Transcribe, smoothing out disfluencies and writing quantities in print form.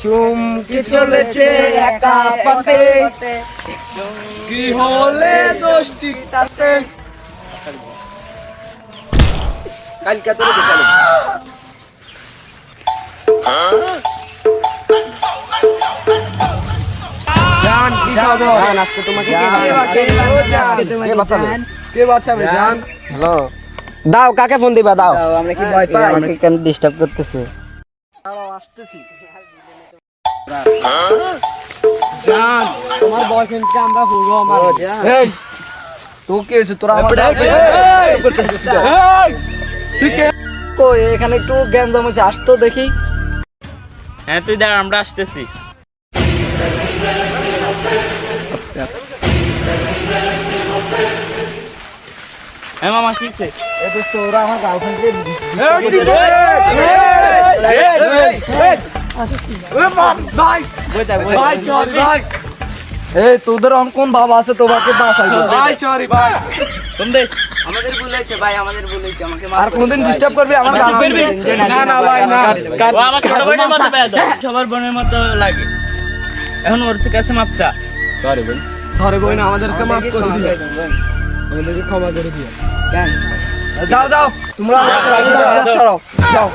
চুমকি চলেছে একা পথে, কি হলে দোষ চিন্তাতে। কালকে তোর দেখালো জান, কি খবর? জান, আজকে তোমাকে কে বাঁচাবে? কে বাঁচাবে জান? হ্যালো, দাও, কাকে ফোন দিবা? দাও, আমরা কি ভয় পাই? আমাকে কেন ডিস্টার্ব করতেছে? দাঁড়াও, আসতেছি। জান, তোমার বয়ফ্রেন্ডকে আমরা ভুলবো। আমার এই তো কি হইছে? তোরা আমার করতেছিস? ঠিক আছে, কই এখানে একটু গ্যাঞ্জাম হইছে, আসতো দেখি। হ্যাঁ তুই দাঁড়া, আমরা আসতেছি। আস্তে আস্তে। হ্যাঁ মামা, কি হইছে? এ দোস্ত, ওরা আমার গার্লফ্রেন্ডকে এই তোদের কোন বাবা আছে তোমাকে বাঁচাইবে? ভাই সরি ভাই, তুমি দে। আমাদের ভুল হয়েছে ভাই, আমাদের ভুল হয়েছে, আমাকে মাফ আর করে কোনদিন দিন। ডিস্টার্ব করবি আমার গান না না ভাই না, ও আমার ছোট বোনের মতো বেয়াদব, সবার বোনের মতো লাগে। এখন ওর কাছে মাপ চা। সরি বোন, আমাদেরকে মাফ করে দিও, আমাদেরকে ক্ষমা করে দিও। যাও যাও তোমরা, যাও, যাও যাও।